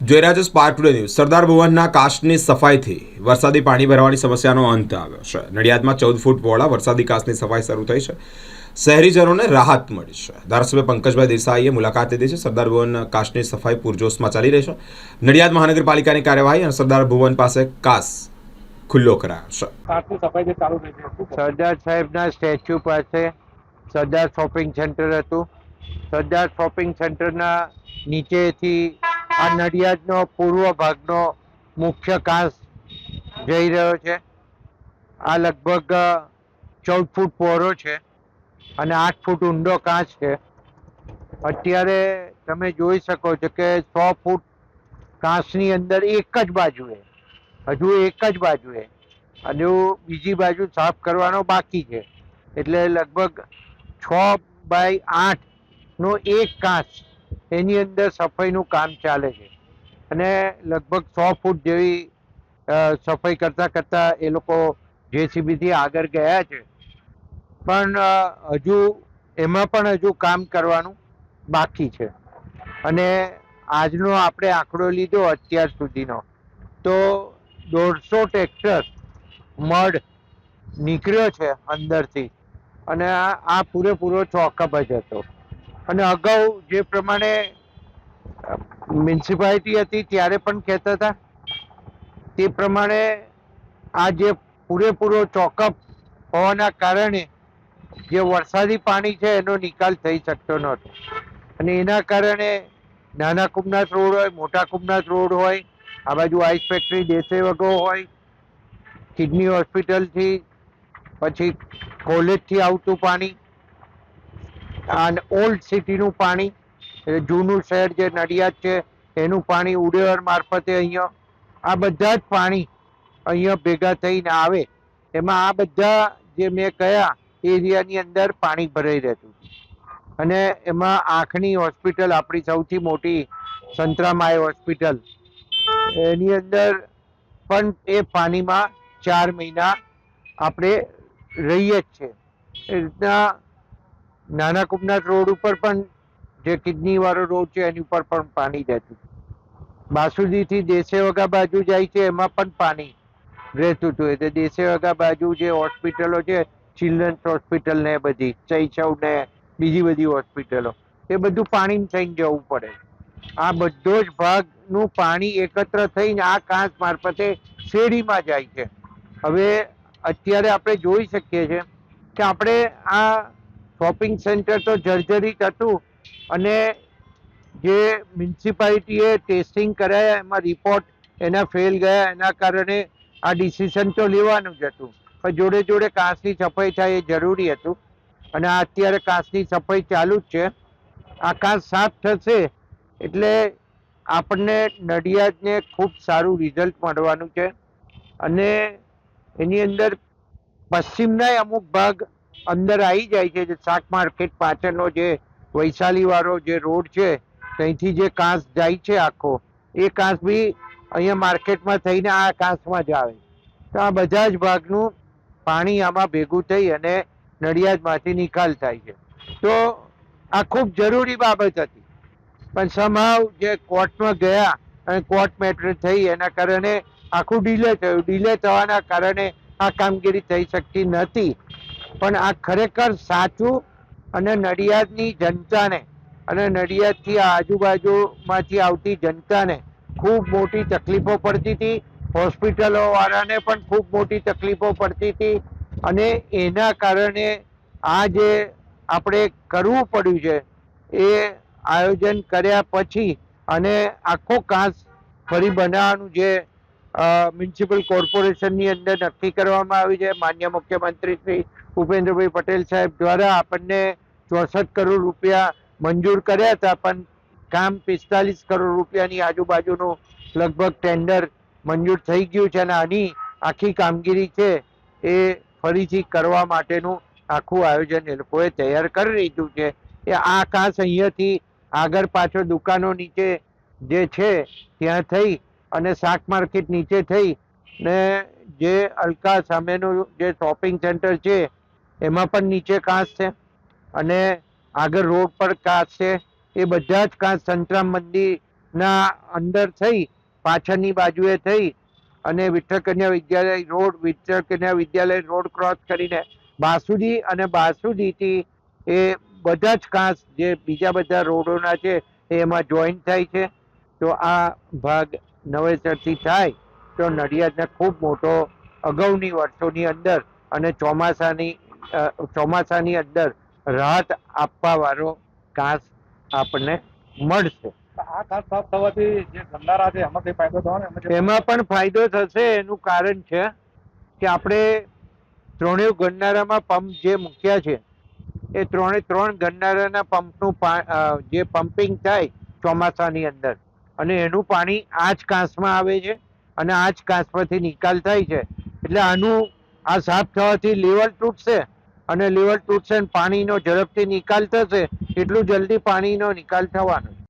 જોઈ રહ્યા છો સ્પાર્ક ટુડે ન્યૂઝ। સરદાર ભુવનના કાચની સફાઈથી વરસાદી પાણી ભરવાની સમસ્યાનો અંત આવ્યો છે। નડિયાદમાં 14 ફૂટ પહોળા વરસાદી કાચની સફાઈ શરૂ થઈ છે। શહેરીજનોને રાહત મળી છે। ધારાસભ્ય પંકજભાઈ દેસાઈએ મુલાકાત લીધી છે। સરદાર ભુવન કાચની સફાઈ પૂરજોશમાં ચાલી રહી છે। નડિયાદ મહાનગરપાલિકાની કાર્યવાહી અને સરદાર ભુવન પાસે કાચ ખુલ્લો કરાયો છે। કાચની સફાઈ જે ચાલુ થઈ છે સરદાર સાહેબના સ્ટેચ્યુ પાસે સરદાર શોપિંગ સેન્ટર હતું। સરદાર શોપિંગ સેન્ટરના નીચેથી આ નડિયાદનો પૂર્વ ભાગનો મુખ્ય કાચ જઈ રહ્યો છે। આ લગભગ 14 ફૂટ પહોળો છે અને 8 ફૂટ ઊંડો કાચ છે। અત્યારે તમે જોઈ શકો છો કે 100 ફૂટ કાચની અંદર એક જ બાજુએ હજુ હજુ બીજી બાજુ સાફ કરવાનો બાકી છે। એટલે લગભગ 6x8 નો એક કાચ એની અંદર સફાઈનું કામ ચાલે છે અને લગભગ 100 ફૂટ જેવી સફાઈ કરતા કરતા એ લોકો જેસીબીથી આગળ ગયા છે, પણ હજુ એમાં પણ હજુ કામ કરવાનું બાકી છે। અને આજનો આપણે આંકડો લીધો અત્યાર સુધીનો તો 150 ટ્રેક્ટર મડ નીકળ્યો છે અંદરથી અને આ પૂરેપૂરો ચોકઅપ જ હતો। અને અગાઉ જે પ્રમાણે મ્યુનિસિપાલિટી હતી ત્યારે પણ કહેતા હતા તે પ્રમાણે આ જે પૂરેપૂરો ચોકઅપ હોવાના કારણે જે વરસાદી પાણી છે એનો નિકાલ થઈ શકતો નહોતો અને એના કારણે નાના કુમનાથ રોડ હોય, મોટા કુમનાથ રોડ હોય, આ બાજુ આઈસ ફેક્ટરી દેસે વગો હોય, કિડની હોસ્પિટલથી પછી કોલેજથી આવતું પાણી અને ઓલ્ડ સિટીનું પાણી, જૂનું શહેર જે નડિયાદ છે એનું પાણી ઉડેવર મારફતે અહીંયા આ બધા જ પાણી અહીંયા ભેગા થઈને આવે, એમાં આ બધા જે મેં કયા એરિયાની અંદર પાણી ભરાઈ રહેતું અને એમાં આંખની હોસ્પિટલ આપણી સૌથી મોટી સંતરામાઈ હોસ્પિટલ એની અંદર પણ એ પાણીમાં 4 મહિના આપણે રહીએ જ છે। એ રીતના નાના કુમનાથ રોડ ઉપર પણ જે કિડની વાળો રોડ છે એની ઉપર પણ પાણી રહેતું। બાસુદીથી દેસે વગા બાજુ જાય છે એમાં પણ પાણી રહેતું હતું। એટલે દેસે વગા બાજુ જે હોસ્પિટલો છે, ચિલ્ડ્રન્સ હોસ્પિટલ ને બધી ચૈસવ ને બીજી બધી હોસ્પિટલો, એ બધું પાણી થઈને જવું પડે। આ બધો જ ભાગનું પાણી એકત્ર થઈને આ કાંચ મારફતે શેરીમાં જાય છે। હવે અત્યારે આપણે જોઈ શકીએ છીએ કે આપણે આ શોપિંગ સેન્ટર તો જર્જરિત હતું અને જે મ્યુનિસિપાલિટીએ ટેસ્ટિંગ કરાયા એમાં રિપોર્ટ એના ફેલ ગયા, એના કારણે આ ડિસિઝન તો લેવાનું જ હતું, પણ જોડે જોડે કાચની સફાઈ થાય એ જરૂરી હતું અને આ અત્યારે કાચની સફાઈ ચાલુ જ છે। આ કાચ સાફ થશે એટલે આપણને નડિયાદને ખૂબ સારું રિઝલ્ટ મળવાનું છે અને એની અંદર પશ્ચિમના અમુક ભાગ અંદર આવી જાય છે। જે શાક માર્કેટ પાછળનો જે વૈશાલીવાળો જે રોડ છે ત્યાંથી જે કાચ જાય છે આખો એ કાચ બી અહીંયા માર્કેટમાં થઈને આ કાચમાં જ આવે। તો આ બધા જ ભાગનું પાણી આમાં ભેગું થઈ અને નડિયાદમાંથી નિકાલ થાય છે। તો આ ખૂબ જરૂરી બાબત હતી, પણ સમહાવ જે કોર્ટમાં ગયા અને કોર્ટ મેટર થઈ એના કારણે આખું ડીલે થયું। ડીલે થવાના કારણે આ કામગીરી થઈ શકતી નથી, પણ આ ખરેખર સાચું અને નડિયાદની જનતાને અને નડિયાદથી આજુબાજુમાંથી આવતી જનતાને ખૂબ મોટી તકલીફો પડતી હતી, હોસ્પિટલો વાળાને પણ ખૂબ મોટી તકલીફો પડતી હતી અને એના કારણે આ જે આપણે કરવું પડ્યું છે એ આયોજન કર્યા પછી અને આખો કાચ ફરી બનાવવાનું જે મ્યુનિસિપલ કોર્પોરેશનની અંદર નક્કી કરવામાં આવ્યું છે। માન્ય મુખ્યમંત્રી શ્રી ભૂપેન્દ્રભાઈ પટેલ સાહેબ દ્વારા આપણને 64 કરોડ રૂપિયા મંજૂર કર્યા હતા, પણ કામ 45 કરોડ રૂપિયાની આજુબાજુનું લગભગ ટેન્ડર મંજૂર થઈ ગયું છે અને આની આખી કામગીરી છે એ ફરીથી કરવા માટેનું આખું આયોજન એ લોકોએ તૈયાર કરી લીધું છે। એ આ કાચ અહીંયાથી આગળ પાછળ દુકાનો નીચે જે છે ત્યાં થઈ અને શાક માર્કેટ નીચે થઈ ને જે અલકા સામેનું જે શોપિંગ સેન્ટર છે એમાં પણ નીચે કાચ છે અને આગળ રોડ પર કાચ છે। એ બધા જ કાચ સંતરામ મંદિર ના અંદર થઈ પાછળની બાજુએ થઈ અને વિઠ્ઠલ કન્યા વિદ્યાલય રોડ ક્રોસ કરીને બાસુદી અને બાસુદીથી એ બધા જ કાંસ જે બીજા બધા રોડોના છે એમાં જોઈન્ટ થાય છે. તો આ ભાગ નવેસરથી થાય તો નડિયાદને ખૂબ મોટો અગાઉની વર્ષોની અંદર અને ચોમાસાની અંદર રાહત આપવા વાળો ઘાસ આપણને મળશે. આ ખાસ સાફ થવાથી જે ગંદારા છે એમાં કઈ ફાયદો થવાનો એમાં પણ ફાયદો થશે. એનું કારણ છે કે આપણે ત્રણેય ગરનાળામાં પંપ જે મૂક્યા છે એ ત્રણ ગરનાળાના પંપનું જે પમ્પિંગ થાય ચોમાસાની અંદર અને એનું પાણી આ જ કાંસમાં આવે છે અને આ જ કાંસમાંથી નિકાલ થાય છે. એટલે આ સાફ થવાથી લેવલ તૂટશે અને લેવલ તૂટશે અને પાણીનો ઝડપથી નિકાલ થશે. એટલું જલ્દી પાણીનો નિકાલ થવાનો છે.